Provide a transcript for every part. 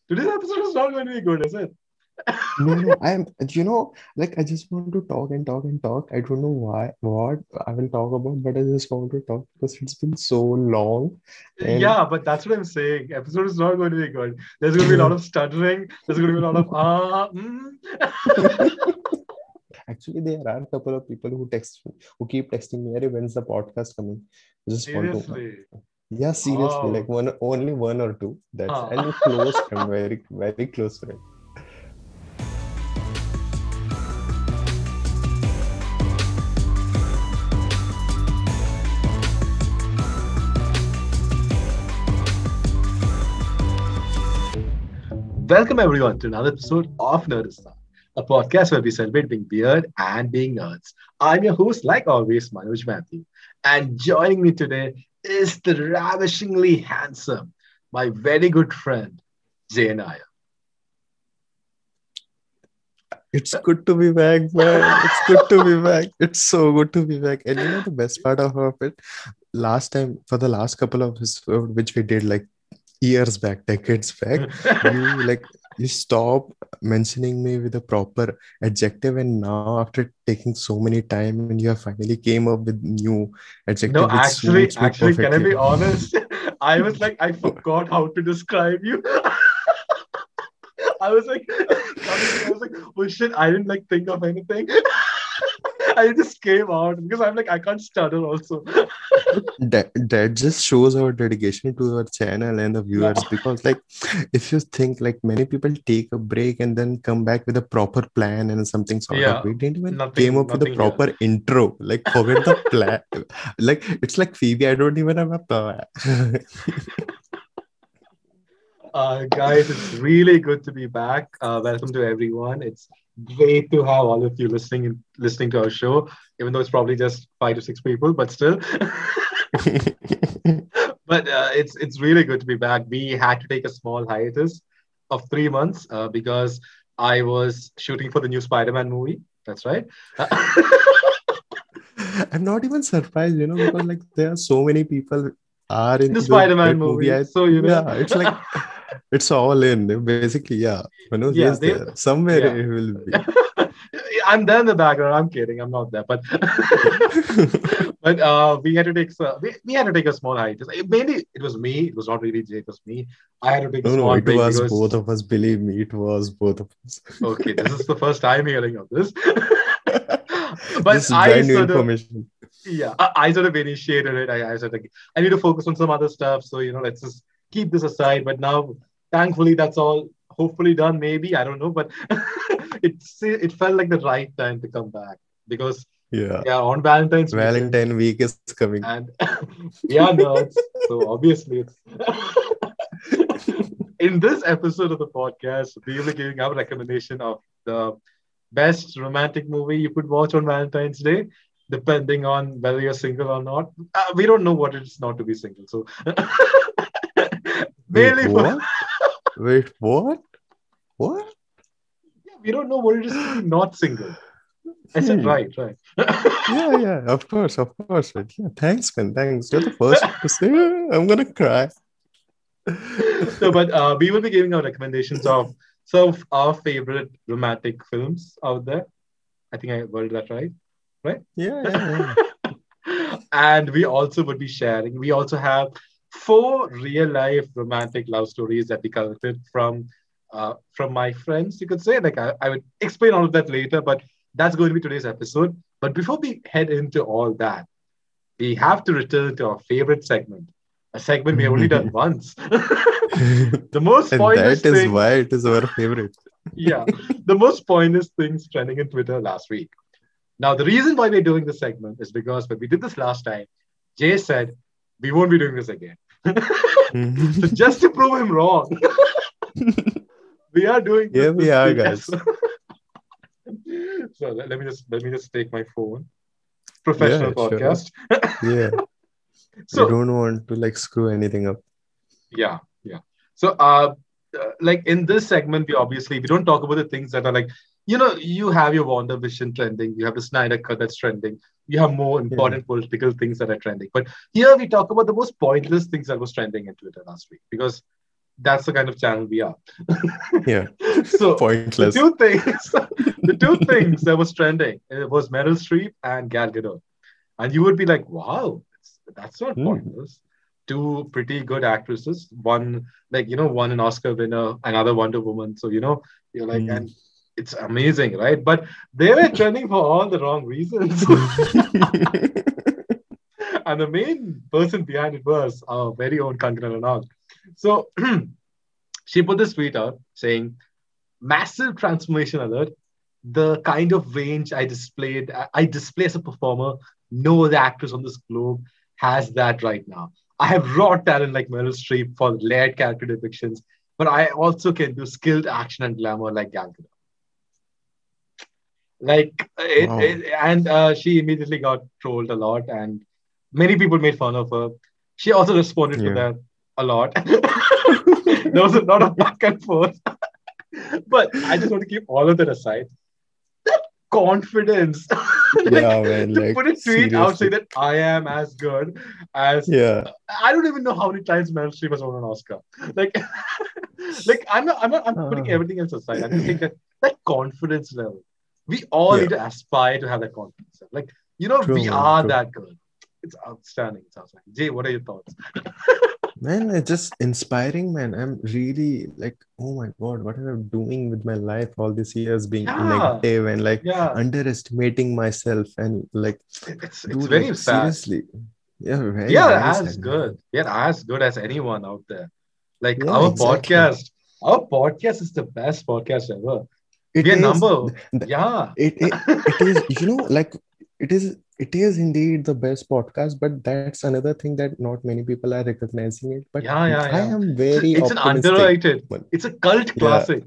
Today's episode is not going to be good, is it? No, I just want to talk and talk and talk. I don't know what I will talk about, but I just want to talk because it's been so long. And Yeah, but that's what I'm saying. Episode is not going to be good. There's going to be a lot of stuttering. There's going to be a lot of actually, there are a couple of people who keep texting me, "Arey, when's the podcast coming?" I just want to, Seriously. yeah, seriously, like Oh. only one or two. That's Huh. and close friend, very close friend. Welcome everyone to another episode of Nerdistan, a podcast where we celebrate being weird and being nerds. I'm your host, like always, Manoj Matthew, and joining me today is the ravishingly handsome, my very good friend, Jay Nair. It's good to be back, man. It's good to be back. It's so good to be back. And the best part of it, last time for the last couple of which we did like years back, decades back, you stop mentioning me with a proper adjective, and now after taking so many time, and you have finally came up with new No, adjective which actually, suits me actually, can I perfectly. be honest? I was like, I forgot how to describe you. I was like, coming in, I was like, oh shit, I didn't like think of anything. I just came out because I'm like, I can't stutter also. But that just shows our dedication to our channel and the Yeah. viewers, because like if you think, like many people take a break and then come back with a proper plan and something sort of, Yeah. we didn't even came Nothing, up with a nothing here. proper intro. Like forget the plan. Like it's like Phoebe, I don't even have a plan. Guys, it's really good to be back. Welcome to everyone. It's great to have all of you listening to our show, even though it's probably just 5 to 6 people, but still. But it's really good to be back. We had to take a small hiatus of 3 months because I was shooting for the new Spider-Man movie. That's right. I'm not even surprised, because like there are so many people are The into Spider-Man that movie. movie. I So Yeah, it's like it's all in basically. Yeah, Manoj yeah, is they there somewhere. yeah. He will be. I'm there in the background. I'm kidding. I'm not there, but but we had to take a small hiatus. Mainly it was me. It was not really Jay. It was me. I had to take a No, small it break was because both of us. Believe me, it was both of us. okay, this is the first time hearing of this. But This is brand new information. I sort of initiated it. I said like I need to focus on some other stuff. So let's just keep this aside. But now, thankfully, that's all hopefully done. Maybe I don't know, but it felt like the right time to come back because Yeah, yeah, on Valentine's weekend Valentine week is coming. and we are nerds, so obviously it's. In this episode of the podcast, we will be giving our recommendation of the best romantic movie you could watch on Valentine's Day, depending on whether you're single or not. We don't know what it's not to be single, so Wait, mainly for what? Wait, what? What? yeah, we don't know what it is to be not single. I said Hmm. right, right. Yeah, of course, of course. Right. Yeah, thanks, man. Thanks. You're the first one to say. I'm gonna cry. So, but we will be giving our recommendations of some of our favorite romantic films out there. I think I worded that right, right? Yeah. And we also would be sharing. We also have four real life romantic love stories that we collected from my friends. You could say like I would explain all of that later, but that's going to be today's episode. But before we head into all that, we have to return to our favorite segment, a segment we have only done once. The most And pointless that is thing, why it is our favorite. yeah, the most pointless things trending in Twitter last week. Now, the reason why we're doing this segment is because when we did this last time, Jay said, we won't be doing this again. So just to prove him wrong, we are doing this Here we this are, week as guys. well. So let me just take my phone. Yeah, Professional sure. podcast. Yeah. We So don't want to like screw anything up. yeah, yeah. So like in this segment, we don't talk about the things that are like, you have your Wonder Vision trending, you have the Snyder Cut that's trending, you have more Yeah. important political things that are trending. But here we talk about the most pointless things that was trending in Twitter last week because that's the kind of channel we are. Yeah. So the Pointless. two things, the two things that was trending, it was Meryl Streep and Gal Gadot, and you would be like, wow, that's not Hmm. pointless. Two pretty good actresses, one like one an Oscar winner, another Wonder Woman. So you're like, Hmm. and it's amazing, right? But they were trending for all the wrong reasons. And the main person behind it was our very own Kangana Ranaut. So she put this tweet out saying, massive transformation alert. The kind of range I display as a performer, no other actress on this globe has that right now. I have raw talent like Meryl Streep for layered character depictions, but I also can do skilled action and glamour like Gal Gadot. Like Wow. and she immediately got trolled a lot, and many people made fun of her. She also responded to Yeah. that a lot. There was a lot of back and forth, but I just want to keep all of that aside. That confidence, like Yeah, man. to Like put a tweet out saying seriously. that I am as good as Yeah. I don't even know how many times Meryl Streep has won an Oscar. Like, like I'm putting Ah. everything else aside. I'm just saying that confidence level, we all Yeah. need to aspire to have that confidence level. Like, True, we man. are True. that good. It's outstanding. It's outstanding. Jay, what are your thoughts? Man, it's just inspiring, man. I'm really like, oh my God, what am I doing with my life all these years being Yeah, negative and like yeah. underestimating myself and like, It's dude, very like sad. seriously. Yeah, We very, are very as sad, man. good. We are as good as anyone out there. Like Yeah, exactly. our podcast is the best podcast ever. We It are is, number, yeah. it is, like it is indeed the best podcast, but that's another thing that not many people are recognizing it. But Yeah, yeah, I yeah. am very It's an optimistic. underrated. But It's a cult yeah, classic.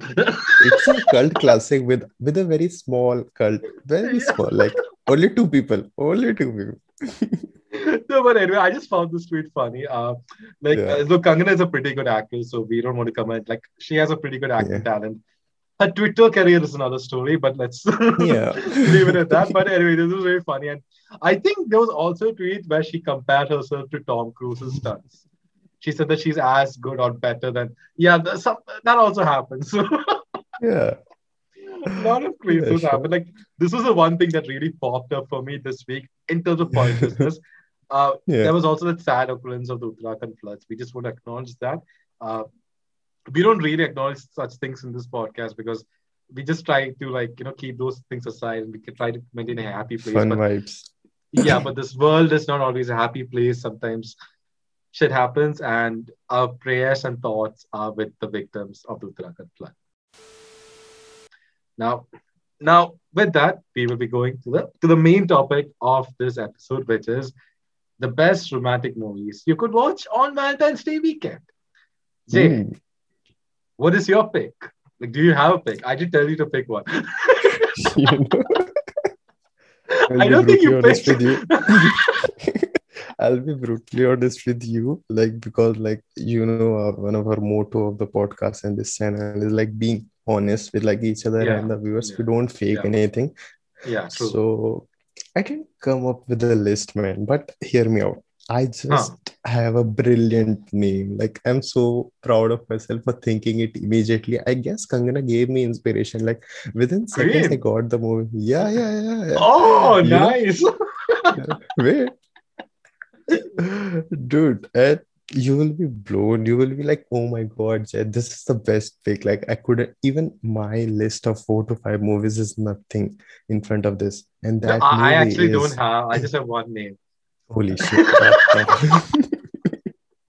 it's a cult classic with a very small cult, very Yeah. small, like only two people. No, but anyway, I just found this tweet funny. Yeah, Look, Kangana is a pretty good actress, so we don't want to comment. Like, she has a pretty good acting yeah, talent. Her Twitter career is another story, but let's yeah. leave it at that. But anyway, this was very funny. And I think there was also a tweet where she compared herself to Tom Cruise's stunts. She said that she's as good or better than, yeah, that also happens. So Yeah, a lot of yeah, craziness sure. happened. Like, this was the one thing that really popped up for me this week in terms of pointlessness. Yeah, There was also that sad occurrence of the Uttarakhand floods. We just want to acknowledge that. Uh, we don't really acknowledge such things in this podcast because we just try to keep those things aside, and we can try to maintain a happy place. fun But vibes. yeah, but this world is not always a happy place. Sometimes shit happens, and our prayers and thoughts are with the victims of the Uttarakhand flood. Now, with that, we will be going to the main topic of this episode, which is the best romantic movies you could watch on Valentine's Day weekend. Jay, Ooh. what is your pick? Like, do you have a pick? I did tell you to pick one. You know, I'll I be don't think brutally you honest picked. with you. I'll be brutally honest with you, like because like one of our motto of the podcast and this channel is like being honest with like each other and Yeah, the viewers. We yeah, don't fake yeah, anything. yeah. True. So I didn't come up with a list, man. But hear me out. I just Huh? have a brilliant name. Like I'm so proud of myself for thinking it immediately. I guess Kangana gave me inspiration. Like within seconds, I Queen. got the movie. Yeah, yeah, yeah, yeah. Oh, You know, nice. wait, dude, and you will be blown. You will be like, oh my God, Jed, this is the best pick. Like I couldn't even my list of 4 to 5 movies is nothing in front of this. And No, that I movie actually don't is have. I just have one name. holy shit.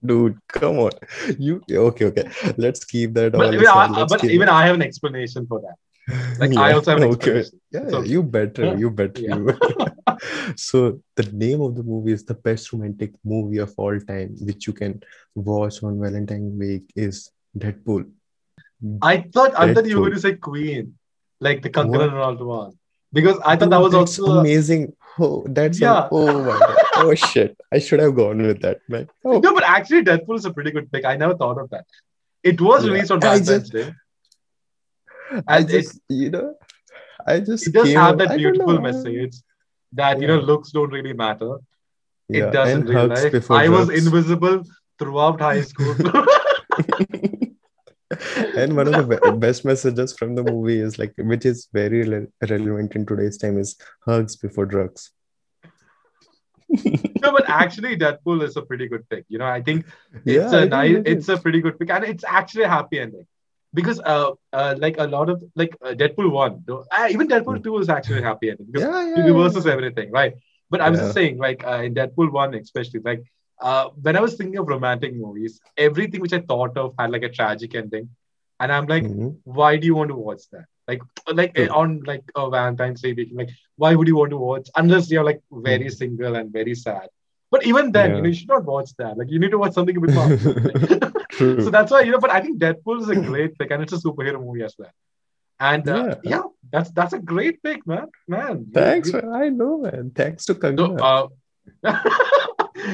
Dude, come on. You okay, okay. Let's keep that But all even aside. I, Let's but keep even that. I have an explanation for that. Like, I Yeah, also have an okay. explanation. Yeah, It's yeah, okay. you better, Huh? you better, Yeah. you better. So the name of the movie is the best romantic movie of all time, which you can watch on Valentine week is Deadpool. I thought you were going Deadpool. to say Queen, like the Kangana What? Ranaut one, because I thought that Dude, was that's also amazing. Oh, yeah. oh my God. Oh shit. I should have gone with that, man. No, but Okay. actually, Deadpool is a pretty good pick. I never thought of that. It was Yeah. released on Valentine's Day, I and it just, I it just does came have up. that I don't beautiful know. message that Yeah. looks don't really matter. It Yeah. does in And real hugs life. before I was drugs. invisible throughout high school. And one of the best messages from the movie is like, which is very relevant in today's time, is hugs before drugs. No, but actually, Deadpool is a pretty good pick. I think Yeah, I do love it's it. a pretty good pick, and it's actually a happy ending because like a lot of like Deadpool one, though, even Deadpool Mm. two is actually a happy ending because Yeah, he yeah, reverses yeah, everything, right? But I was just yeah. saying, like in Deadpool one, especially, like when I was thinking of romantic movies, everything which I thought of had like a tragic ending, and I'm like, Hmm. why do you want to watch that? Like True. on like a Valentine's Day weekend, like why would you want to watch unless you're like very Mm. single and very sad? But even then, Yeah. you should not watch that. Like, you need to watch something a bit more uplifting. True. So that's why, but I think Deadpool is a great pick, and it's a superhero movie as well. And Yeah. yeah, that's a great pick, man. Man, Thanks, you man. I know, man. Thanks to so Kangana.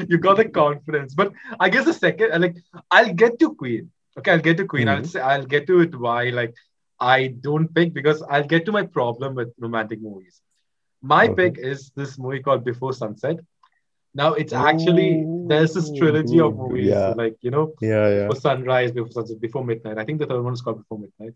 you got the confidence. But I guess the second, like, I'll get to Queen. Okay, I'll get to Queen. Hmm. I'll get to it why like I don't pick because I'll get to my problem with romantic movies. My Okay. pick is this movie called Before Sunset. Now it's actually there's this Oh, trilogy of dude. movies Yeah. like Yeah, yeah. Before Sunrise, Before Sunset, Before Midnight. I think the third one is called Before Midnight.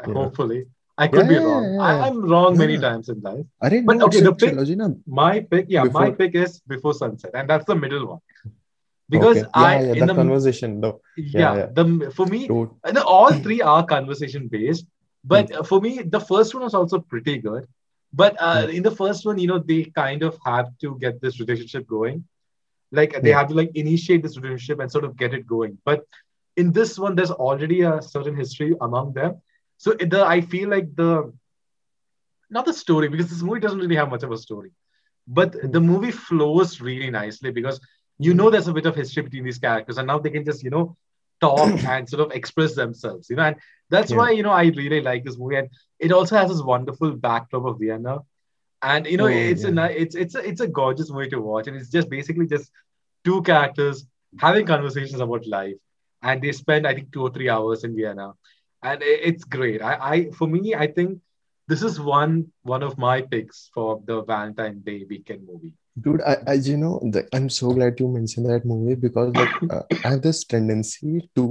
Yeah. Hopefully, I Yeah, could be yeah, yeah, wrong. yeah, yeah. I'm wrong No, many no. times in life. I didn't But know okay, it's a the pick, trilogy now. my pick, yeah, my Before. pick is Before Sunset, and that's the middle one because Okay. Yeah, I yeah. in The the conversation, though. Yeah, yeah yeah. the for me Dude. all three are conversation based, Hmm. but for me the first one was also pretty good. But Hmm. in the first one, they kind of have to get this relationship going, like they Yeah. have to like initiate this relationship and sort of get it going. But in this one there's already a certain history among them, so I feel like the not the story, because this movie doesn't really have much of a story, but Hmm. the movie flows really nicely because Hmm. there's a bit of history between these characters, and now they can just talk and sort of express themselves, and that's Yeah. why I really like this movie. And it also has this wonderful backdrop of Vienna, and Oh, it's a yeah. it's a gorgeous movie to watch, and it's just basically just two characters having conversations about life, and they spend I think 2 or 3 hours in Vienna, and it's great. I for me I think this is one of my picks for the Valentine Day weekend movie. Dude, I'm so glad you mentioned that movie because, like, I have this tendency to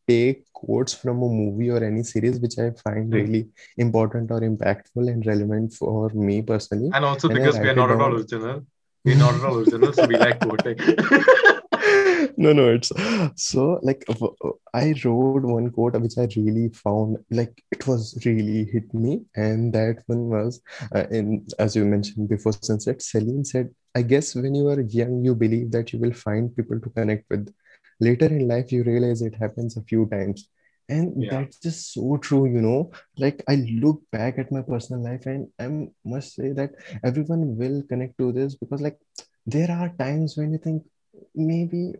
take quotes from a movie or any series which I find Mm. really important or impactful and relevant for me personally, And also and I because we are write it not at all down. original. We're not at all original, so we like quoting. No, no, it's so like I wrote one quote which I really found like it was really hit me, and that one was in as you mentioned before sunset. Celine said, "I guess when you are young, you believe that you will find people to connect with. Later in life, you realize it happens a few times." And Yeah, that's just so true, Like I look back at my personal life, and I must say that everyone will connect to this because, like, there are times when you think maybe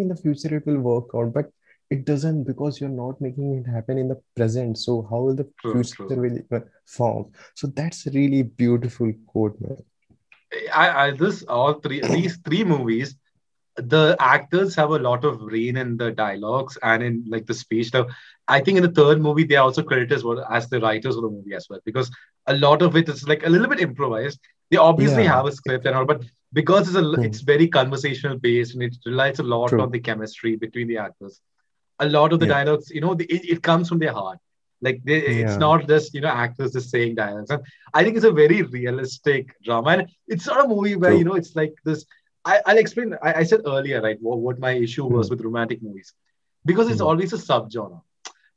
in the future it will work out, but it doesn't because you're not making it happen in the present. So how will the true, future true. will form? So that's a really beautiful quote, man. I this all three these three movies, the actors have a lot of reign in the dialogues and in like the speech. Now, I think in the third movie they are also credited as well as the writers of the movie as well, because a lot of it is like a little bit improvised. They obviously Yeah. have a script and all, but because it's Hmm. very conversational based and it relies a lot on True. the chemistry between the actors. A lot of the Yeah. dialogues, it comes from their heart. Like it's Yeah. not just actors just saying dialogues. And I think it's a very realistic drama, and it's not a movie where True. it's like this. I'll explain. I said earlier, right, what my issue was Hmm. with romantic movies, because it's Hmm. always a subgenre.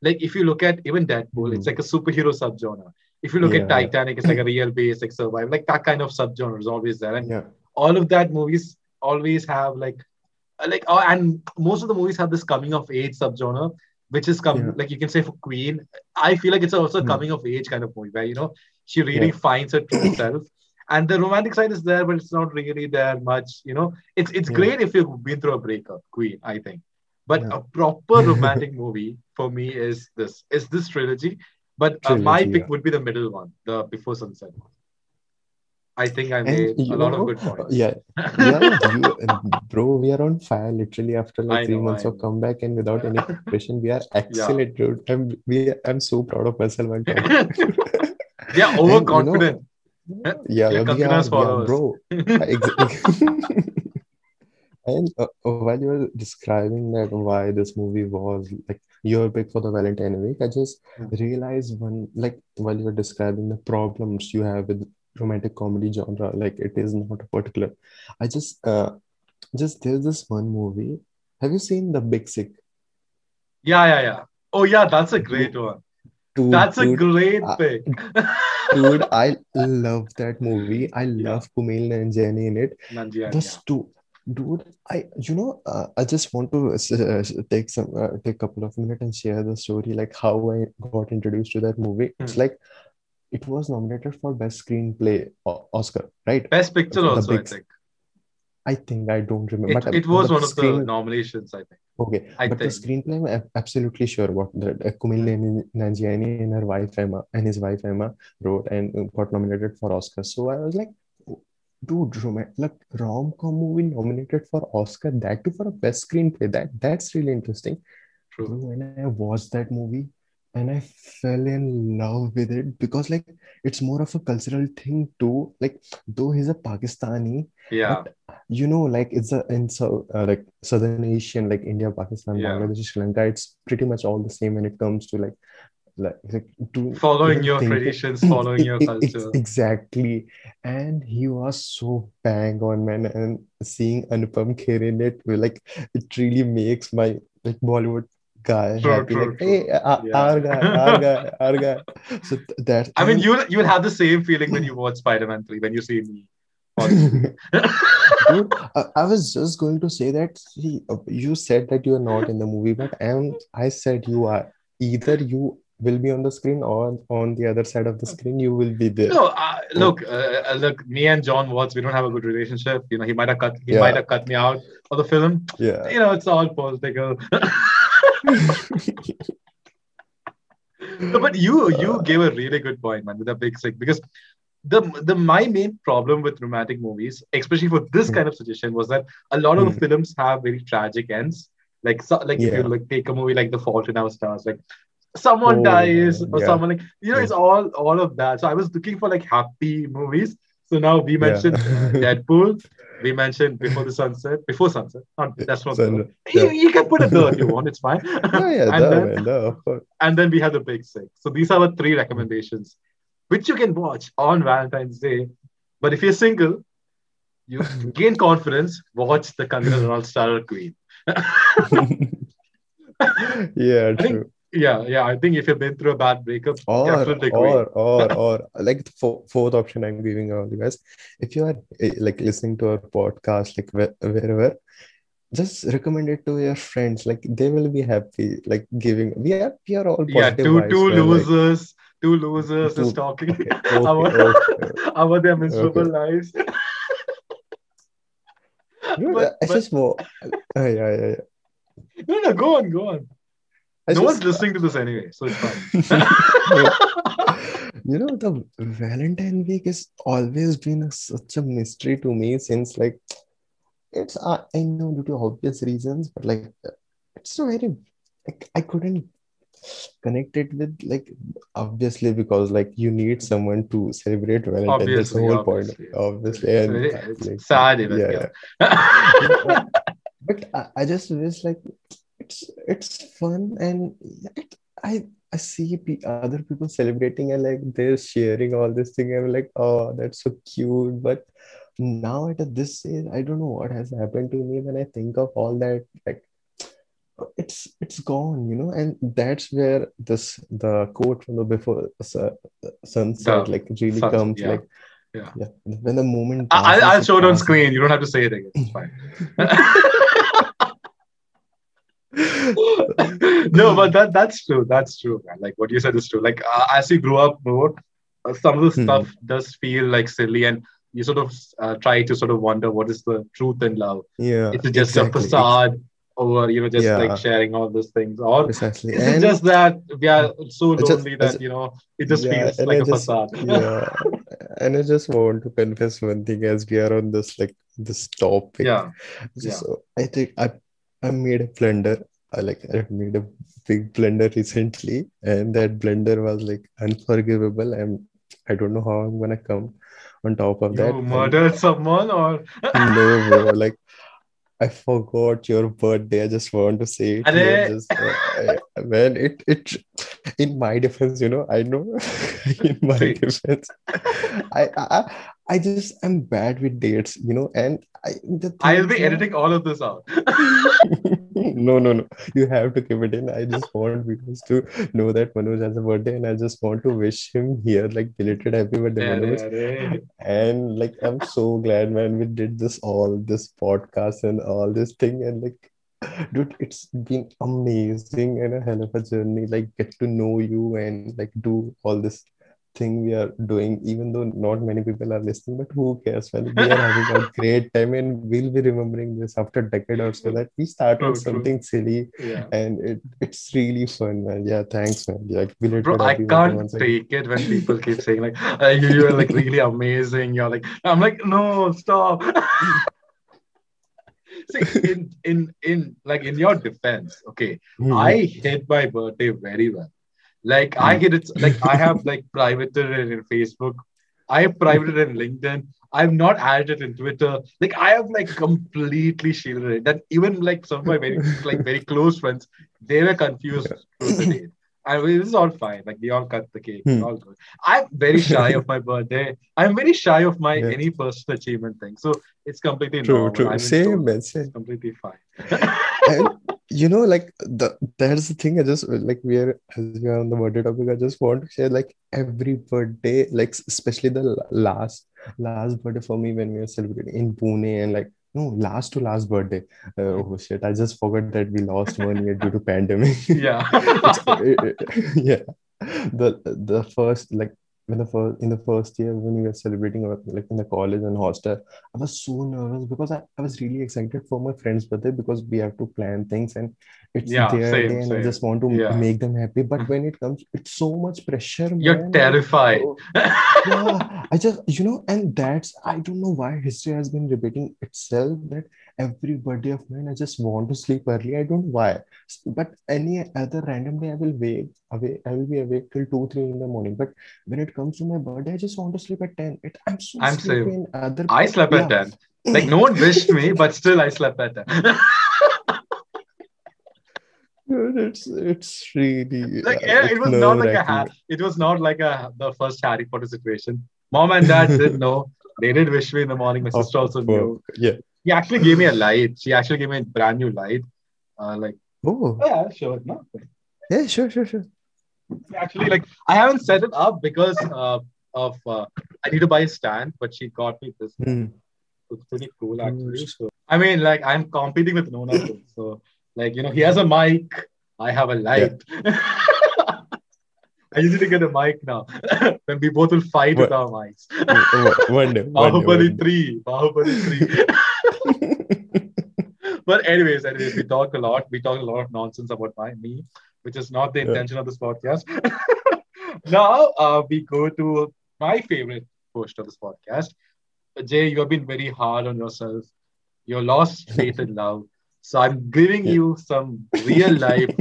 Like if you look at even Deadpool, it's Hmm. like a superhero subgenre. If you look at Yeah. Titanic, it's like a real basic survival. Like that kind of subgenre is always there, and Yeah. all of that movies always have and most of the movies have this coming of age subgenre, which is Yeah. like you can say for Queen. I feel like it's also a Hmm. coming of age kind of movie where she really Yeah. finds her true self, and the romantic side is there, but it's not really there much. It's Yeah. great if you've been through a breakup, Queen, I think, but Yeah. a proper romantic movie for me is this trilogy. But my Trilogy. pick Yeah. would be the middle one, the Before Sunset. I think I And made a lot of good points. yeah, yeah, bro, we are on fire literally after like I three know, months I of know. comeback and without any preparation. We are Yeah. excellent, dude. I'm so proud of myself while talking. They are And overconfident. yeah, We are yeah, Kangana's we are, followers. bro. Exactly. And while you were describing that why this movie was like your pick for the Valentine week, I just Hmm. realized one, like while you were describing the problems you have with romantic comedy genre, like it is not a particular. I just there's this one movie. Have you seen The Big Sick? Yeah, yeah, yeah. Oh, yeah, that's a Dude, great one. dude, That's a dude, great uh, pick. dude, I love that movie. I Yeah, love Kumail Nanjiani in it. The Nanjiani, yeah. stu Dude, I just want to take a couple of minutes and share the story, like how I got introduced to that movie. It's Hmm. like it was nominated for Best Screenplay Oscar, right? Best picture The also, big, I think. I think I don't remember, It but was the one of the screen, nominations, I think. okay, I but the think. screenplay, I'm absolutely sure what the Kumail Hmm. Nanjiani and her wife Emma and his wife Emma wrote and got nominated for Oscar. So I was like, "Oh, dude, like rom-com movie nominated for Oscar, that too for a best screenplay. That's really interesting, bro." True. When I watched that movie, and I fell in love with it because like it's more of a cultural thing too. Like though he's a Pakistani, but Yeah, like it's a in so like Southern Asian, like India, Pakistan, yeah. Bangladesh, Sri Lanka. It's pretty much all the same when it comes to like to even Following your think traditions, following your culture. exactly. And he was so bang on, man. And seeing Anupam Kher in it, like it really makes my like Bollywood guy True, happy. Like, true, hey, true. Yeah. our guy. So that I mean, and you'll have the same feeling when you watch Spider-Man 3 when you see me on screen. dude, I was just going to say that. See, you said that you are not in the movie, but I said you are. Either you will be on the screen or on the other side of the screen, you will be there. No, Oh, look. Me and John Watts, we don't have a good relationship. He yeah, might have cut me out of the film. yeah. It's all political. No, but you Uh, gave a really good point, man, with the big sick because the my main problem with romantic movies, especially for this kind of suggestion, was that a lot of the mm, films have very tragic ends. Like if you yeah. like take a movie like The Fault in Our Stars, like someone Oh dies man, or yeah, someone like yeah, it's all of that. So I was looking for like happy movies. So now we yeah. mentioned Deadpool. We mentioned Before Sunset. Not that's not the. Sun, yeah, You can put it there if you want. It's fine. yeah, yeah. and The then man, the of course. we have the Big Six. So these are the three recommendations which you can watch on Valentine's Day. But if you're single, you gain confidence. Watch the Kangana Ranaut starrer Queen. Yeah, I think true. yeah. I think if you've been through a bad breakup, definitely Queen. Like the fourth option I'm giving all you guys. If you are like listening to our podcast, like wherever, just recommend it to your friends. Like they will be happy. Like giving, we are all Yeah, positive vibes, man. Like two losers is two. talking Okay, okay, about okay, about their okay. miserable lives. Dude, but I but just more. Yeah, yeah, yeah. no, go on, go on. I No one's just. listening to this anyway, so it's fine. No, the Valentine week has always been such a mystery to me since like I know due to obvious reasons, but like it's so very like I couldn't connect it with like obviously because like you need someone to celebrate Valentine. That's the whole point, Obviously, obviously, it's and very it's like sad yeah, even, yeah, yeah. but I just wish like it's fun and I see other people celebrating and like they're sharing all this thing. I'm like, oh, that's so cute. But now at this age, I don't know what has happened to me when I think of all that. Like, it's gone. And that's where the quote from the before sunset The like really sunset, comes. yeah, Like, yeah. yeah, when the moment passes, I'll it show it on passes. screen. You don't have to say it again. It's fine. No, but that's true. That's true, man. Like what you said is true. Like as you grow up more, some of the Hmm. stuff does feel like silly, and you sort of try to sort of wonder what is the truth in love. Yeah, Is it just a exactly. facade, or just like Yeah, sharing all those things, or precisely. is it And just that we are so I just, lonely that it just yeah, feels like a facade? and I just want to confess one thing as we are on this topic. Yeah, Just yeah. I think I made a blunder. I made a big blunder recently, and that blunder was like unforgivable. I don't know how I'm gonna come on top of that. You And murdered someone, or no, bro, like I forgot your birthday. I just want to say it here. Arey, Just man, it. In my defense, I know. In my see, defense, I, I I just am bad with dates, and the thing I'll is be now. editing all of this out. No, no, no. You have to keep it in. I just want viewers to know that Manoj has a birthday, and I just want to wish him here, like, belated happy birthday, Arey, Manoj. arey. And like, I'm so glad, man, we did this podcast and all this thing. And like, dude, it's been amazing and a hell of a journey. Like, get to know you and like do all this thing we are doing, even though not many people are listening, but who cares? Well, we are having a great time and we'll be remembering this after a decade or so that we started True, true. something silly Yeah. and it's really fun, man. Yeah, thanks, man. Yeah, Bro, belated I happy birthday can't once again. take it when people keep saying like you are like really amazing. You're like I'm like no stop. See in like in your defense, okay, I Mhm. hit my birthday very well. Like I Mhm. hit it like I have like privated it in Facebook. I have privated it in LinkedIn. I've not added it in Twitter. Like I have like completely shielded it. That even like some of my very close friends, they were confused through the day. And this is all fine. Like we all cut the cake. It's Hmm. all good. I'm very shy of my birthday. I'm very shy of my Yeah, any personal achievement thing. So it's completely true, normal. true. I've been Same, told man. that. It's Same. completely fine. And like that's the thing. I just like as we are on the birthday topic. I just want to share like every birthday, like especially the last birthday for me when we were celebrating in Pune and like no last to last birthday. Oh shit! I just forgot that we lost 1 year due to pandemic. Yeah. Yeah, the first like when the first in the first year when we were celebrating our, like in the college and hostel. I was so nervous because I was really excited for my friend's birthday because we have to plan things and it's Yeah, their same, day and I same. just want to Yeah. make them happy. But when it comes, it's so much pressure, You're man. Like, terrified. oh, yeah, I just, and that's, I don't know why history has been repeating itself that every birthday of mine, I just want to sleep early. I don't know why. But any other random day, I will be awake till 2, 3 in the morning. But when it comes to my birthday, I just want to sleep at 10. I'm so I'm sleepy same. in other, I slept yeah. at 10. Like no one wished me, but still I slept at 10. Dude, it's really Like it it's was not like nerve-wracking. it was not like a the first Harry Potter situation. Mom and dad did know. They did wish me in the morning. My Oh, sister also fuck. knew. Yeah. She actually gave me a light. She actually gave me a brand new light. Like, Oh, oh yeah, sure. No. yeah, sure, sure, sure. Actually, like I haven't set it up because of I need to buy a stand, but she got me this one. Hmm. It's pretty cool Dude. actually. So I mean, like I'm competing with Nona too. So like he has a mic, I have a Yeah. light. I usually get a mic now. Then we both will fight with What, our mics. one day, one day, Bahubali one 3. Bahubali 3. day. But anyways, we talked a lot. We talked a lot of nonsense about me, which is not the Yeah. intention of this podcast. Now we go to my favorite host of this podcast. Jay, you have been very hard on yourself. You lost faith in love. So I'm giving Yeah. you some real life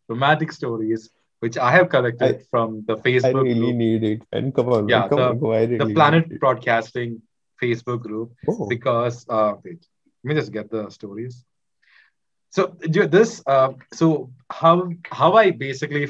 romantic stories, which I have I collected from the I Facebook really group. need it, man. Come on, man. Yeah, Come on, come on. I the really need Planet it. Broadcasting Facebook group. Oh. Because wait, let me just get the stories. So this so how I basically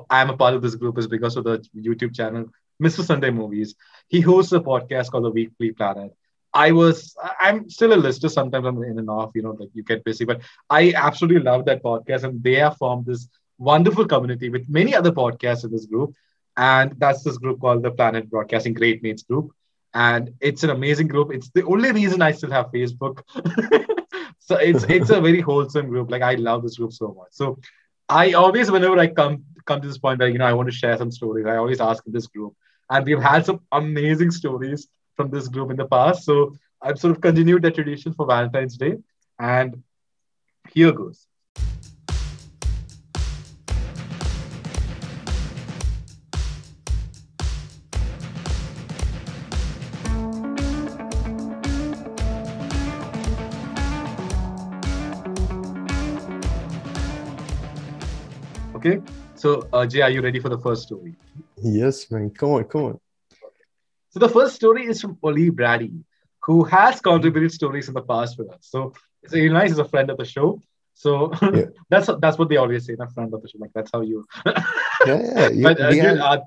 I'm a part of this group is because of the YouTube channel Mr. Sunday Movies. He hosts a podcast called The Weekly Planet. I'm still a listener. Sometimes I'm in and off, like you get busy, but I absolutely love that podcast, and they have formed this wonderful community with many other podcasts in this group, and that's this group called the Planet Broadcasting Great Mates Group, and it's an amazing group. It's the only reason I still have Facebook. So it's a very wholesome group. Like I love this group so much. So I always, whenever I come to this point where I want to share some stories, I always ask in this group, and we've had some amazing stories from this group in the past. So I've sort of continued that tradition for Valentine's Day, and here goes. Okay. So Jay, are you ready for the first story? Yes, man. Come on, come on. So the first story is from Oli Brady, who has contributed stories in the past with us. So So Eli is a friend of the show. So Yeah, that's what they always say, a friend of the show. Like that's how you. yeah, yeah. but We dude, have.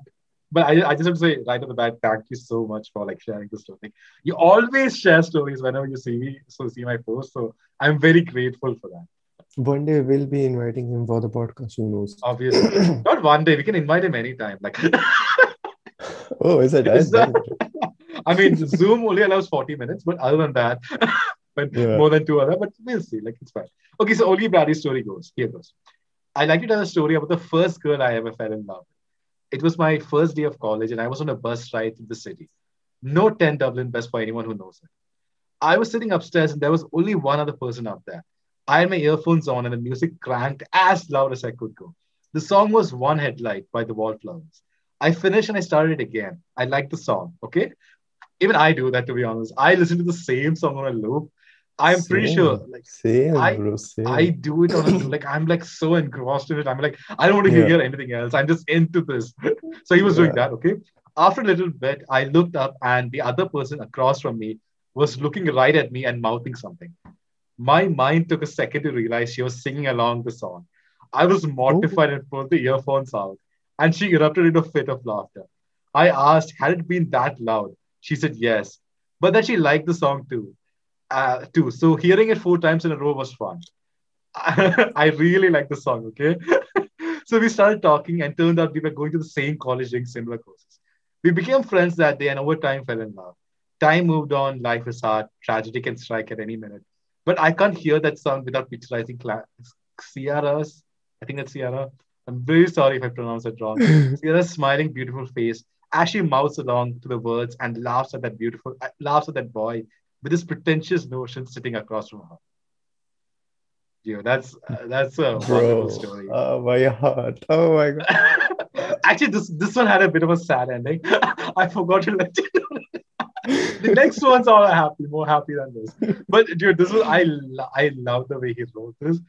but I just have to say right off the bat, thank you so much for like sharing the story. You always share stories whenever you see me, so see my post. So I'm very grateful for that. One day we'll be inviting him for the podcast. Who knows? Obviously, not one day. We can invite him anytime. Like Oh, is it? it's Then I mean, Zoom only allows 40 minutes, but other than that, but yeah. more than two other, but we'll see. Like it's fine. Okay, so Oli Bradley's story goes. Here goes. I like to tell a story about the first girl I ever fell in love with. It was my first day of college, and I was on a bus ride to the city. No 10 Dublin bus for anyone who knows it. I was sitting upstairs, and there was only one other person up there. I had my earphones on, and the music cranked as loud as I could go. The song was One Headlight by the Wallflowers. I finished and I started it again. I liked the song, okay? Even I do that, to be honest. I listen to the same song on a loop. I'm pretty sure, Same, like, same, I bro, I same. do it on a loop. Like I'm like so engrossed in it. I'm like, I don't want to Yeah, hear anything else. I'm just into this. So he was doing yeah. that. Okay. After a little bit, I looked up and the other person across from me was looking right at me and mouthing something. My mind took a second to realize she was singing along the song. I was Oh, mortified and pulled the earphones out, and she erupted into a fit of laughter. I asked, had it been that loud? She said yes, but that she liked the song too. So hearing it 4 times in a row was fun. I really like the song. Okay, so we started talking, and turned out we were going to the same college doing similar courses. We became friends that day, and over time fell in love. Time moved on. Life is hard. Tragedy can strike at any minute. But I can't hear that song without picturizing Ciara's. I think that's Ciara. I'm very sorry if I pronounce it wrong. Ciara's smiling, beautiful face as she mouths along to the words and laughs at that boy with his pretentious notions sitting across from her. That's a wonderful bro. story. Oh my heart. Oh my God. Actually, this one had a bit of a sad ending. I forgot to let you know. The next ones are happy, more happy than this. But dude, this was I love the way he wrote this.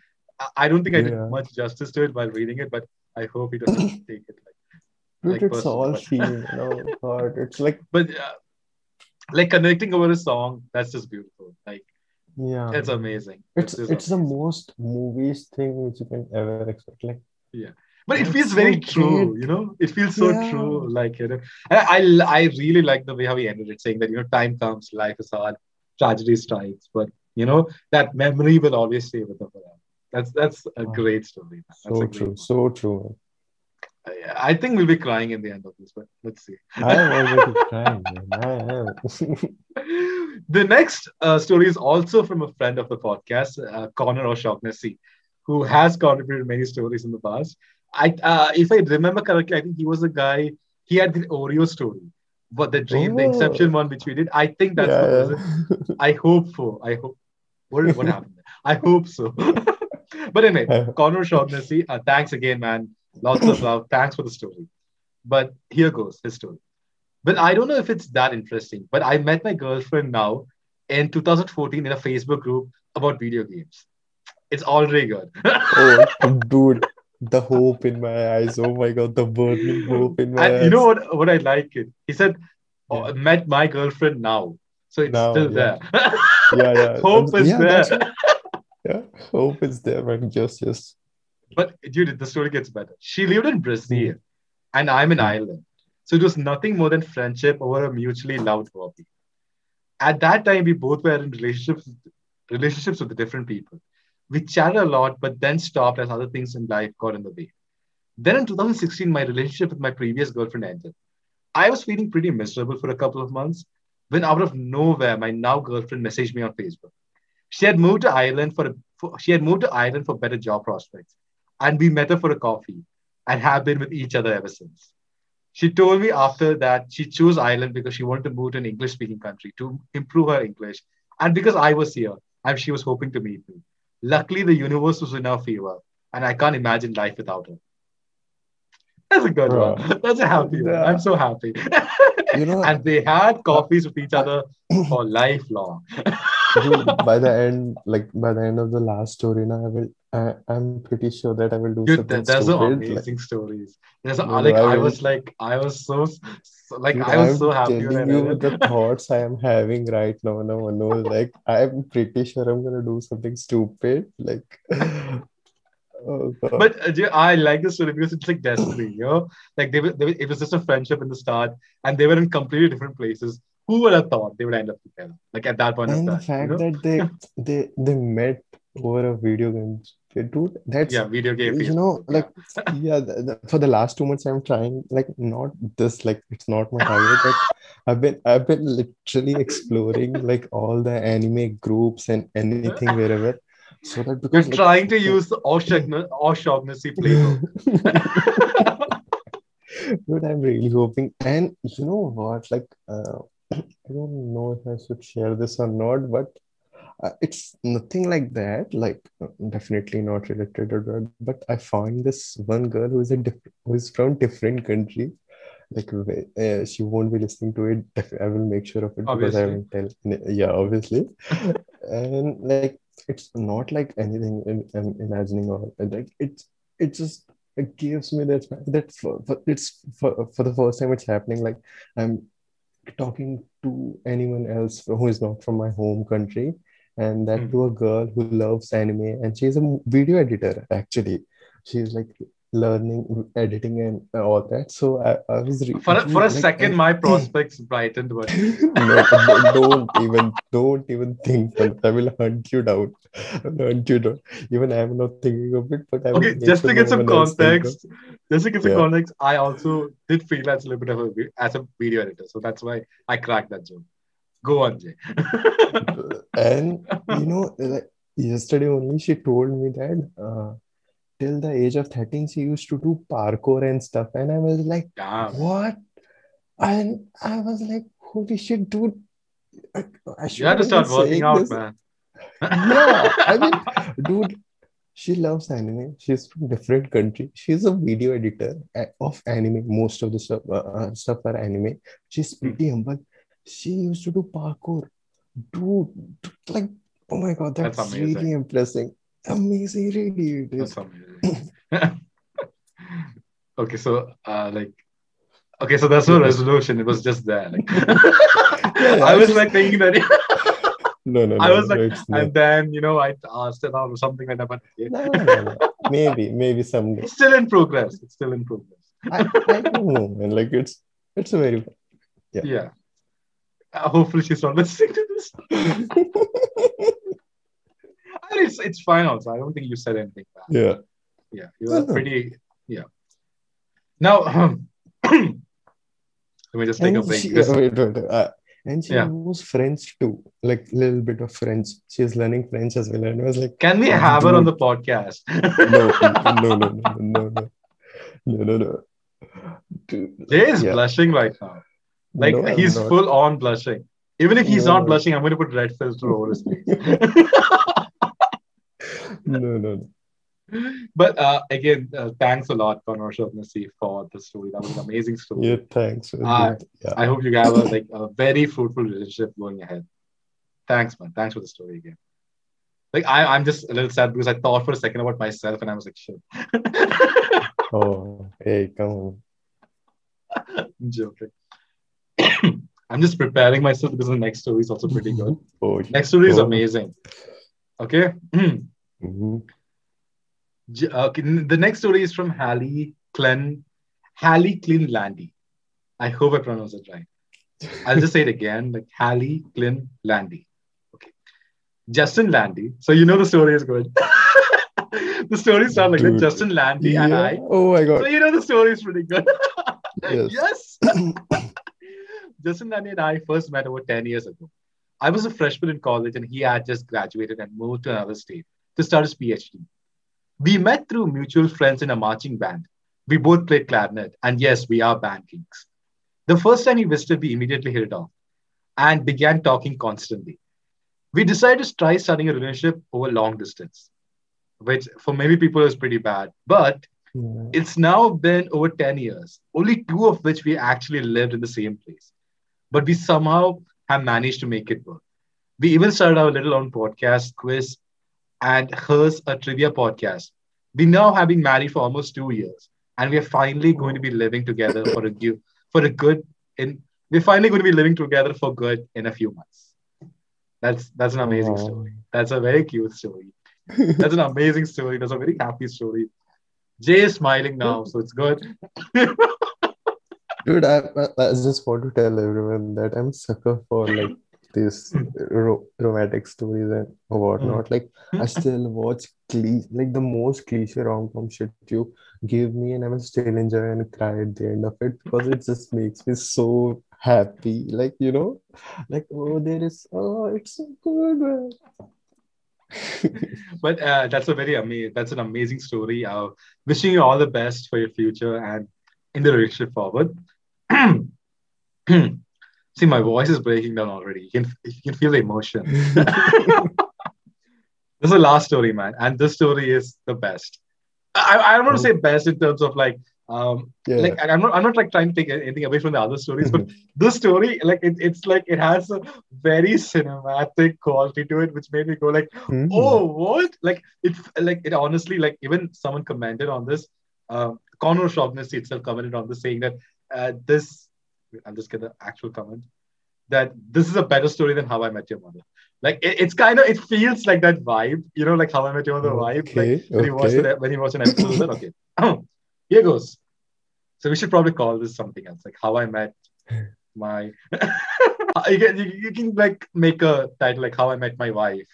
I don't think I did Yeah. much justice to it while reading it, but I hope he doesn't take it Dude, like it's personally. all seen, God. It's like, But like connecting over a song, that's just beautiful. Like yeah, it's amazing. It's it's just it's the amazing. most movies thing which you can ever expect. Like, Yeah. But it that's feels so very great. true, It feels so Yeah. true. Like, I really like the way how he ended it, saying that, time comes, life is hard, tragedy strikes, but, that memory will always stay with them forever. That's a Wow. great story, man. That's a So great true. one. So true. I think we'll be crying in the end of this, but let's see. I am already crying, man. I am. The next story is also from a friend of the podcast, Connor O'Shaughnessy, who has contributed many stories in the past. If I remember correctly, I think he was the guy. He had the Oreo story, but the dream, the Inception Oh, one, which we did. I think that's the yeah, person. I hope so. I hope. What happened there? I hope so. But anyway, yeah. Connor O'Shaughnessy, thanks again, man. Lots of love. Thanks for the story. But here goes his story. Well, I don't know if it's that interesting, but I met my girlfriend now in 2014 in a Facebook group about video games. It's already good. Oh, dude, the hope in my eyes. Oh my God, the burning hope in And my you know eyes. what I like it? He said, oh, Yeah. I met my girlfriend now. So it's Now, still yeah. there. Yeah, yeah. Hope is Yeah, there. that's what. Yeah. Hope is there, man. Just. But dude, the story gets better. She lived in Hmm, Brazil and I'm in hmm. Ireland. So it was nothing more than friendship over a mutually loved hobby. At that time, we both were in relationships with different people. We chatted a lot, but then stopped as other things in life got in the way. Then in 2016, my relationship with my previous girlfriend ended. I was feeling pretty miserable for a couple of months when, out of nowhere, my now girlfriend messaged me on Facebook. She had moved to Ireland she had moved to Ireland for better job prospects, and we met her for a coffee and have been with each other ever since. She told me after that she chose Ireland because she wanted to move to an English speaking country to improve her English. And because I was here and she was hoping to meet me. Luckily, the universe was in our favor, and I can't imagine life without her. That's a good one. Bro. That's a happy one. I'm Yeah. so happy. You know, And they had uh, coffees with each I, other for lifelong. dude, by the end of the last story, now I'm pretty sure that I will do Dude, something there's some stupid. Like, amazing stories. no, no, Like I I will, was like I was dude, I was so I'm happy when I telling read you the it. thoughts I am having right now. No, no, like, I'm pretty sure I'm gonna do something stupid. Like, oh God. But I like this story because it's like destiny, you know? Like it was just a friendship in the start, and they were in completely different places. Who would have thought they would end up together? Like at that point of And the time, you fact know? that they met over a video game, dude, that's Yeah, video game Facebook group. like, Yeah. yeah, for the last 2 months I'm trying, like, not this, like, it's not my target, but I've been literally exploring like all the anime groups and anything wherever, so that, because You're like trying to the use the O'Shaughnessy playbook. dude, I'm really hoping, and you know what, like, I don't know if I should share this or not, but it's nothing like that. Like, definitely not related to that. But I found this one girl who is from different country. Like, she won't be listening to it. I will make sure of it because I Obviously. will tell. Yeah, obviously. And like, it's not like anything I'm imagining, or like, it just, it gives me that for the first time it's happening. Like, I'm talking to anyone else who is not from my home country, and that to a girl who loves anime, and she's a video editor actually. She's like learning editing and all that. So I was For dude, a like, second, my prospects brightened, but no, no, don't even think that. I will hunt you down. I will hunt you down. Even I'm not thinking of it, but I will okay, make just sure to no get some one else think of. context, just to get some Yeah. context, I also did freelance a little bit of as a video editor, so that's why I cracked that joke. Go on, Jay. And like, yesterday only she told me that till the age of 13 she used to do parkour and stuff, and I was like, Damn, what? And I was like, holy shit, dude, I, I you have to shouldn't be start working saying out, this. man. Yeah, I mean, dude, she loves anime. She's from different country. She's a video editor of anime. Most of the stuff are anime. She's pretty humble. She used to do parkour. Dude, like, oh my God, That's that's really amazing. impressive. Amazing, really it is. That's amazing. Okay, so okay, so that's no Yeah, resolution. It was just there. Like yeah, yeah. I was like thinking that No, no, I no, was no. like, It's not. and then I asked it out or something like that. But okay. No, no, no, no. Maybe someday. It's still in progress. It's still in progress. I don't know, man. Like, it's a very, yeah. Yeah. Hopefully she's not listening to this. I mean, it's fine also. I don't think you said anything bad. Yeah. Yeah, you No, are no. pretty. Yeah. Now, let me just take a And break she, because wait. And she yeah. knows French too, like little bit of French. She's learning French as well. And I was like, Can we have her on the dude, podcast? no, no, no, no, no, no, no, no, no. Dude, Jay is yeah, blushing right now. Like no, I'm he's not. full on blushing. Even if he's No, not no, blushing, I'm going to put red filter over his face. no, no. But again, thanks a lot, Conor Shaughnessy, for the story. That was an amazing Yeah, story. thanks, I dude. Yeah. I hope you have a very fruitful relationship going ahead. Thanks, man. Thanks for the story again. Like I'm just a little sad because I thought for a second about myself and I was like, shit. Oh, hey, come on. I'm joking. I'm just preparing myself because the next story is also pretty good. Oh, Next story is oh. amazing. Okay. Mhm. Okay. The next story is from Hallie Klein Landy. I hope I pronounced it right. I'll just say it again, like Hallie Klein Landy. Okay. Justin Landy. So you know the story is good. The story starts like that. Dude. Justin Landy and Yeah. I. Oh my So God. you know the story is pretty good. Yes. Yes. Justin Landy and I first met over 10 years ago. I was a freshman in college and he had just graduated and moved to another state to start his PhD. We met through mutual friends in a marching band. We both played clarinet, and yes, we are band geeks. The first time he visited, we immediately hit it off and began talking constantly. We decided to try starting a relationship over long distance, which for many people is pretty bad. But Yeah. it's now been over 10 years, only two of which we actually lived in the same place. But we somehow have managed to make it work. We even started our little own podcast, quiz, and hers a trivia podcast. We now have been married for almost 2 years, and we are finally going to be living together for a good in. We're finally going to be living together for good in a few months. That's an amazing Oh. story. That's a very cute story. That's an amazing story. That's a very happy story. Jay is smiling now, so it's good. Dude, I just want to tell everyone that I'm a sucker for like these romantic stories and whatnot. Like, I still watch like the most cliche rom-com shit you give me, and I will still enjoy and cry at the end of it because it just makes me so happy. Like, like, oh, it's so good, man. But that's an amazing story. Wishing you all the best for your future and in the relationship forward. See, my voice is breaking down already. You can feel the emotion. This is the last story, man, and this story is the best. I don't want to Oh, say best in terms of like yeah. I'm not like trying to take anything away from the other stories, but this story it's like it has a very cinematic quality to it, which made me go like, Hmm. oh, what? It honestly, like, even someone commented on this. Connor Shaughnessy itself commented on this, saying that this. I'll just get the actual comment that this is a better story than How I Met Your Mother. Like it's kind of, it feels like that vibe, like How I Met Your Mother vibe. Like Okay, okay. when you watch an episode, then okay, here goes. So we should probably call this something else, like How I Met My. You can like make a title like How I Met My Wife.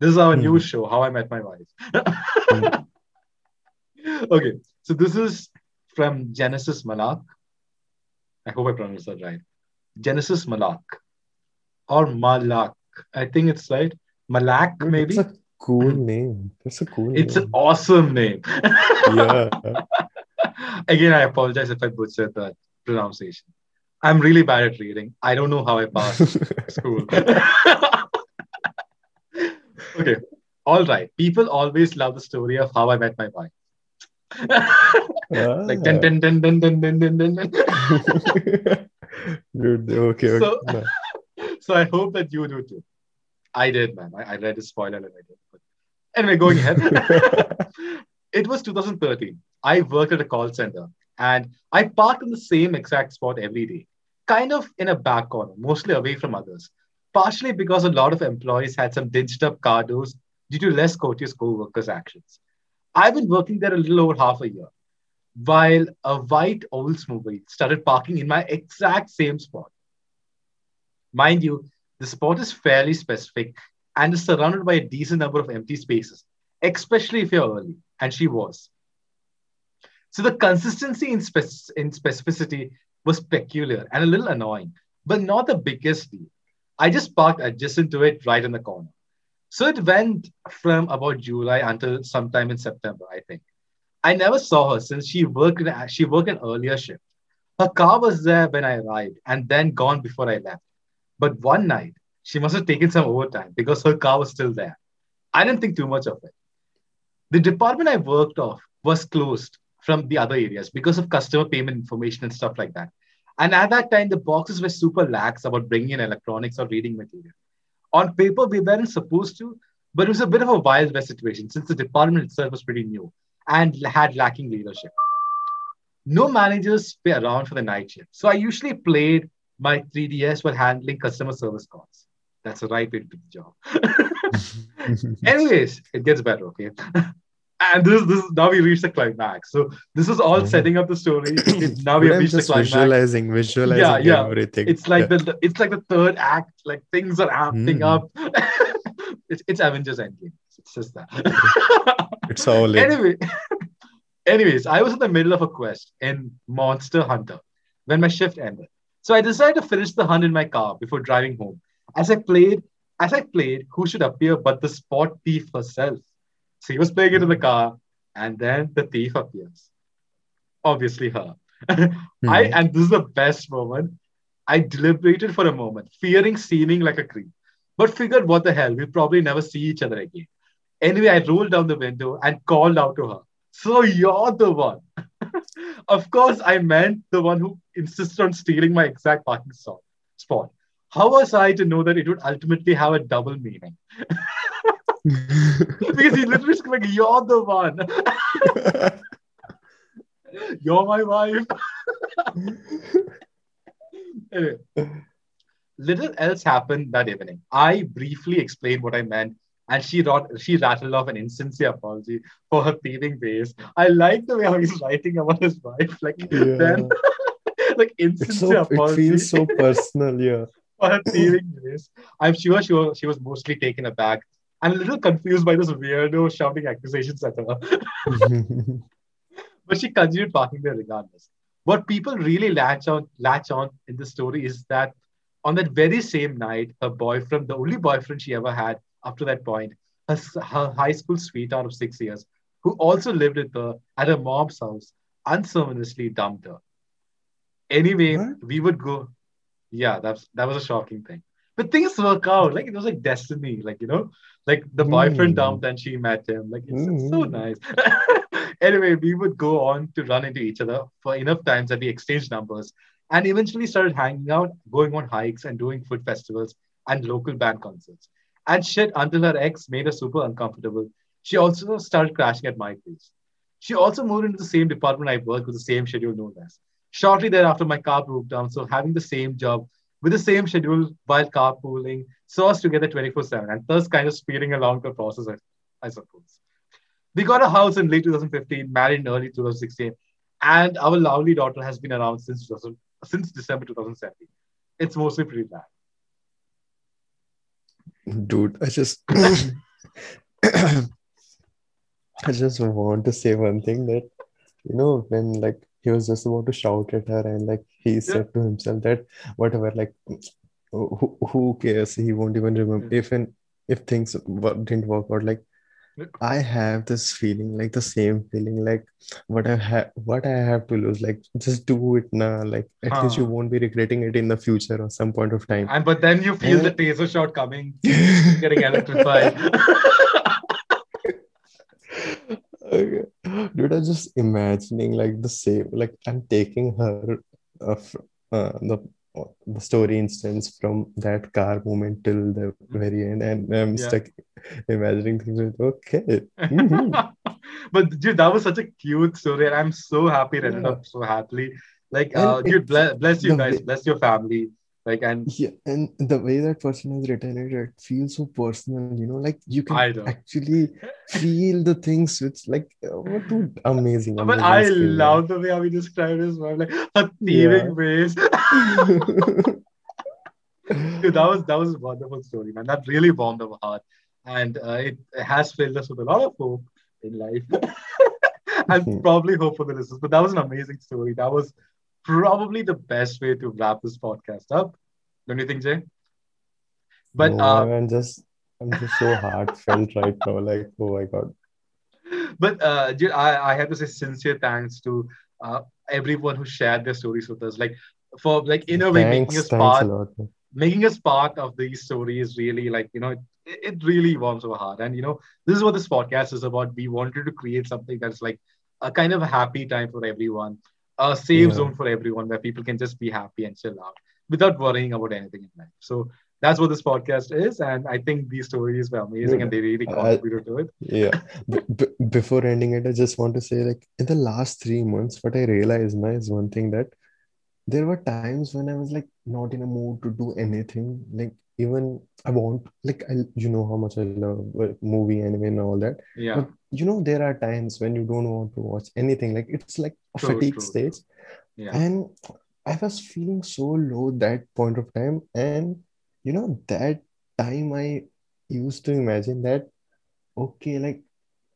This is our new Hmm. show, How I Met My Wife. Hmm. Okay, so this is from Genesis Malak. I hope I pronounced that right. Genesis Malak or Malak. I think it's right. Malak, Dude, that's maybe. a cool name. That's a cool It's an name. awesome name. Yeah. Again, I apologize if I butchered that pronunciation. I'm really bad at reading. I don't know how I passed school. Okay. All right. People always love the story of how I met my wife. Like dun Ah. dun dun dun dun dun dun dun. Dun. Dude, okay, okay. So, No. so I hope that you do too. I did, man. I read the spoiler and I did. But anyway, going ahead. It was 2013. I worked at a call center and I parked in the same exact spot every day, kind of in a back corner, mostly away from others. Partially because a lot of employees had some dinged up car doors due to less courteous co-workers' actions. I've been working there a little over half a year, while a white Oldsmobile started parking in my exact same spot. Mind you, the spot is fairly specific and is surrounded by a decent number of empty spaces, especially if you're early. And she was. So the consistency in specificity was peculiar and a little annoying, but not the biggest deal. I just parked adjacent to it right in the corner. So it went from about July until sometime in September, I think. I never saw her since she worked an earlier shift. Her car was there when I arrived and then gone before I left. But one night, she must have taken some overtime because her car was still there. I didn't think too much of it. The department I worked off was closed from the other areas because of customer payment information and stuff like that. And at that time, the boxes were super lax about bringing in electronics or reading material. On paper, we weren't supposed to, but it was a bit of a wild west situation since the department itself was pretty new and had lacking leadership. No managers were around for the night shift. So I usually played my 3DS while handling customer service calls. That's the right way to do the job. Anyways, it gets better, okay? And this now we reach the climax. So this is all Oh. setting up the story. Now we Dude, have I'm reached the just climax. Yeah, visualizing yeah. everything. It's like Yeah. the third act. Like things are amping Hmm. up. It's Avengers Endgame. It's just that. It's all in. Anyway, anyways, I was in the middle of a quest in Monster Hunter when my shift ended. So I decided to finish the hunt in my car before driving home. As I played, as I played, who should appear but the spot thief herself? So he was playing it in the car, and then the thief appears. Obviously, her. Hmm. And this is the best moment. I deliberated for a moment, fearing seeming like a creep, but figured what the hell, we'll probably never see each other again. Anyway, I rolled down the window and called out to her. So you're the one. Of course, I meant the one who insisted on stealing my exact parking spot. How was I to know that it would ultimately have a double meaning? Because he literally screamed, like, "You're the one. You're my wife." Anyway, little else happened that evening. I briefly explained what I meant, and she rattled off an insincere apology for her thieving ways. I like the way how he's writing about his wife, like then Yeah. like It's insincere so, it apology feels so personal, yeah. for her thieving ways. I'm sure she was mostly taken aback and a little confused by this weirdo shouting accusations at her. But she continued parking there regardless. What people really latch on in the story is that on that very same night, her boyfriend, the only boyfriend she ever had up to that point, her high school sweetheart of 6 years, who also lived with her at her mom's house, unceremoniously dumped her. Anyway, What? we would go. Yeah, that was a shocking thing. But things work out. Like it was like destiny. Like like the boyfriend Hmm. dumped and she met him. Like it's so Hmm. nice. Anyway, we would go on to run into each other for enough times that we exchanged numbers and eventually started hanging out, going on hikes and doing food festivals and local band concerts. And shit until her ex made her super uncomfortable. She also started crashing at my place. She also moved into the same department I worked with the same schedule, no less. Shortly thereafter, my car broke down, so having the same job with the same schedule while carpooling saw us together 24/7 and thus kind of speeding along the process, I suppose. We got a house in late 2015, married in early 2016, and our lovely daughter has been around since December 2017. It's mostly pretty bad. Dude, I just I just want to say one thing that when like he was just about to shout at her and like he Yeah. said to himself that whatever, like who cares? He won't even remember Yeah. if things didn't work out. Like I have this feeling, like the same feeling, like what I have to lose. Like just do it now. Like at least you Huh. won't be regretting it in the future or some point of Yeah. time. And but then you feel the And taser shot coming, you're getting electrified. okay. Dude, I'm just imagining like the same, like I'm taking her the story instance from that car moment till the very end, and I'm Yeah. stuck imagining things with okay. Hmm. But dude, that was such a cute story, and I'm so happy it ended Yeah, up so happily. Like, and dude, bless you the guys, way bless your family. Like, and yeah, and the way that person has written it, it feels so personal. Like you can I know. actually feel the things which like what dude, amazing, But amazing I skill, man. love the way how we described his wife, like her Yeah. thieving ways. Dude, that was a wonderful story, man. That really warmed our heart, and it has filled us with a lot of hope in life, and probably hope for the listeners. But that was an amazing story. That was probably the best way to wrap this podcast up. Don't you think, Jay? But No, I'm just so heartfelt right now. Like, oh my God. dude, I have to say sincere thanks to uh, everyone who shared their stories with us. Like for like in a way Thanks a lot, man. making us part of these stories really like it really warms our heart. And this is what this podcast is about. We wanted to create something that's like a kind of a happy time for everyone, a safe Yeah. zone for everyone where people can just be happy and chill out without worrying about anything in life. So that's what this podcast is, and I think these stories were amazing and Dude, they really I, contributed to it. yeah. Before ending it, I just want to say, like, in the last 3 months, what I realized now is one thing that there were times when I was like not in a mood to do anything. Like, even I want, like, how much I love movie, anime, and all that. But Yeah, there are times when you don't want to watch anything. Like, it's like a true, fatigue true, stage. true. Yeah. And I was feeling so low that point of time. And that time I used to imagine that, okay, like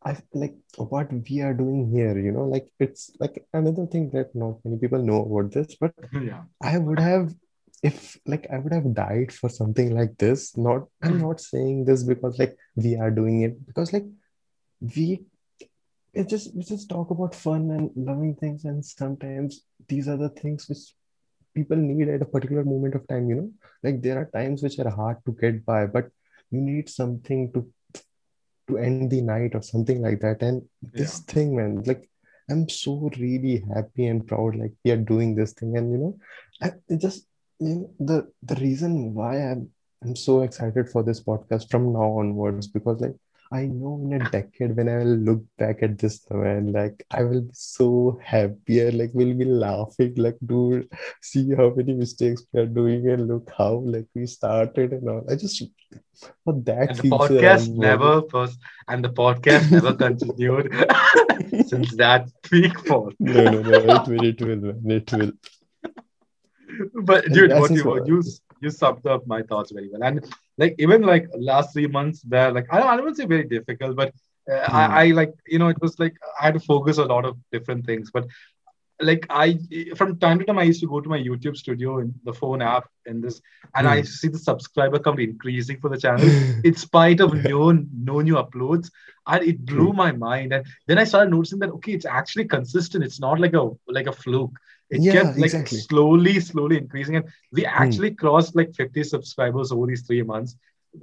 I like what we are doing here, like it's like another thing that not many people know about this, but Yeah. I would have, if like I would have died for something like this. Not, I'm not saying this because like we are doing it, because like we we just talk about fun and loving things, and sometimes these are the things which people need at a particular moment of time. Like there are times which are hard to get by, but you need something to end the night or something like that. And this Yeah. thing, man, like I'm so really happy and proud, like we are doing this thing. And it just the reason why I'm so excited for this podcast from now onwards, because like I know in a decade when I will look back at this man, like I will be so happier, like we'll be laughing, like dude, see how many mistakes we are doing and look how like we started and all. I just for that And the future podcast I'm working. never first, and the podcast never continued since that peak fall. No, no, no, it will, man, it will. But And dude, as what is you summed up my thoughts very well. And like even like last 3 months, were like I don't want to say very difficult, but I Hmm. like it was like I had to focus a lot of different things. But like I from time to time I used to go to my YouTube studio in the phone app and this, and I Hmm. used to see the subscriber count increasing for the channel in spite of Yeah, no new uploads, and it blew true. my mind. And then I started noticing that okay, it's actually consistent. It's not like a fluke. It Yeah, kept like exactly. slowly increasing, and we Hmm. actually crossed like 50 subscribers over these 3 months.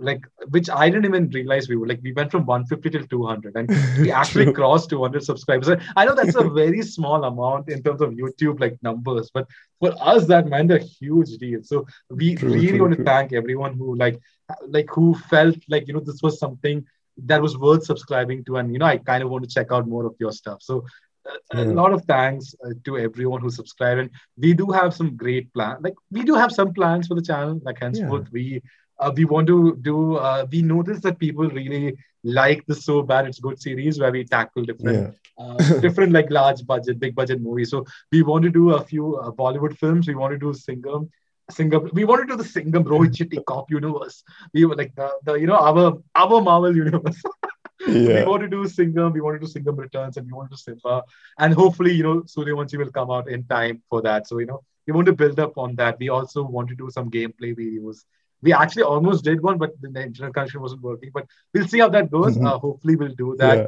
Like which I didn't even realize we would like we went from 150 till 200, and we actually True. crossed 200 subscribers. I know that's a very small amount in terms of YouTube like numbers, but for us that meant a huge deal. So we True, really true, want to true. thank everyone who who felt like this was something that was worth subscribing to, and I kind of want to check out more of your stuff. So a Yeah. lot of thanks to everyone who subscribed, and we do have some great plans. Like we do have some plans for the channel. Like henceforth, Yeah. we want to do. We notice that people really like the So Bad It's Good series where we tackle Yeah. different like large budget, big budget movies. So we want to do a few Bollywood films. We want to do Singham. We want to do the Singham Rohit Chitty Cop universe. We were like the our Marvel universe. So we Yeah. want to do Singham, we want to do Singham Returns, and we want to do Simba. And hopefully, Suryavanshi will come out in time for that. So, we want to build up on that. We also want to do some gameplay videos. We actually almost did one, but the internet connection wasn't working. But we'll see how that goes. Hopefully, we'll do that Yeah.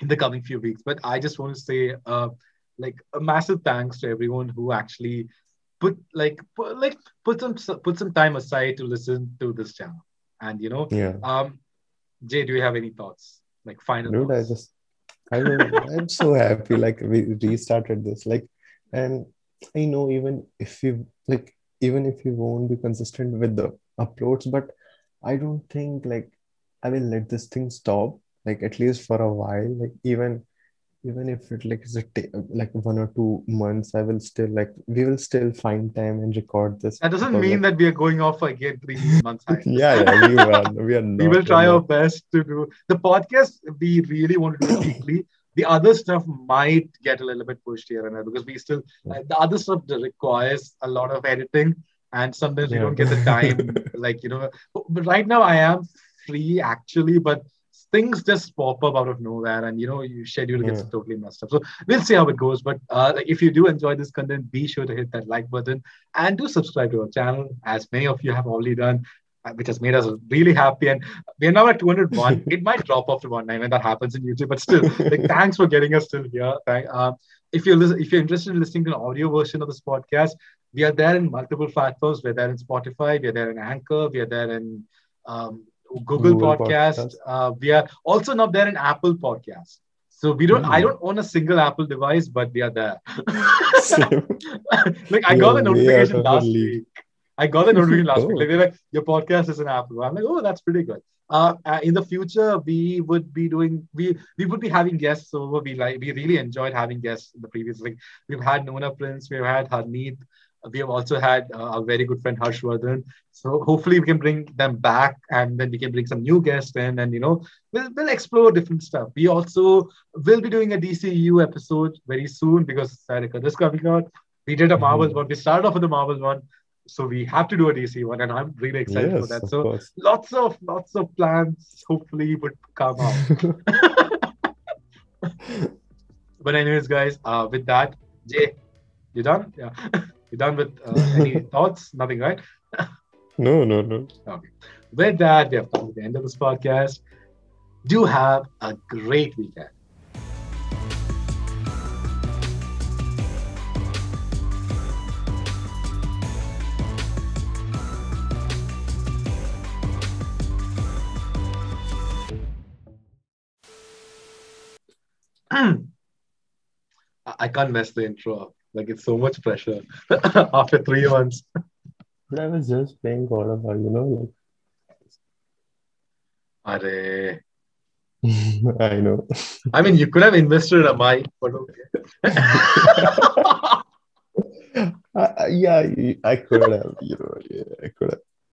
in the coming few weeks. But I just want to say, like a massive thanks to everyone who actually put some time aside to listen to this channel. And Yeah. um, Jay, do you have any thoughts? Like final Dude, thoughts? I'm so happy like we restarted this. Like, and I know even if we won't be consistent with the uploads, but I don't think like I will let this thing stop, like at least for a while. Like even if it like is like 1 or 2 months, I will still like we will still find time and record this That doesn't because mean like that we are going off again 3 months hiatus. yeah, yeah, we are We not, will we're try our not. best to do the podcast. We really want to do it weekly. The other stuff might get a little bit pushed here and there because we still the other stuff that requires a lot of editing, and sometimes we Yeah. don't get the time. But right now I am free actually, but things just pop up out of nowhere, and your schedule gets Yeah. totally messed up. So we'll see how it goes. But like, if you do enjoy this content, be sure to hit that like button and do subscribe to our channel, as many of you have already done, which has made us really happy. And we're now at 201. It might drop off to 190 when that happens in YouTube, but still, like, thanks for getting us still here. If you're interested in listening to an audio version of this podcast, we are there in multiple platforms. We're there in Spotify. We're there in Anchor. We are there in um, Google Google Podcast. Podcast. We are also not there in Apple Podcast. So we don't. I Hmm. don't own a single Apple device, but we are there. Same. Like I We got are a way out notification of our last league. week. I got a notification last week. Like Oh. they're like, your podcast is an Apple. I'm like, oh, that's pretty good. In the future, we would be having guests over. We really enjoyed having guests in the previous. Like we've had Nona Prince, we've had Harneet, we have also had a very good friend Harshvardhan. So hopefully we can bring them back, and then we can bring some new guests in, and we'll explore different stuff. We also will be doing a DCU episode very soon because Sarika this coming out. We did a Marvel Mhm. one. We started off with the Marvel one, so we have to do a DC one, and I'm really excited for Yes, that. of So course. lots of plans hopefully would come out. But anyways, guys, with that, Jay, you done? Yeah, you done with any thoughts? Nothing, right? No, no, no. Okay. With that, we have come to the end of this podcast. Do have a great weekend. I can't mess the intro up. Like it's so much pressure after 3 months. But I was just playing God of War, Arey. I know. I mean, you could have invested in a mic, but okay. Yeah, I could have, yeah, I could have.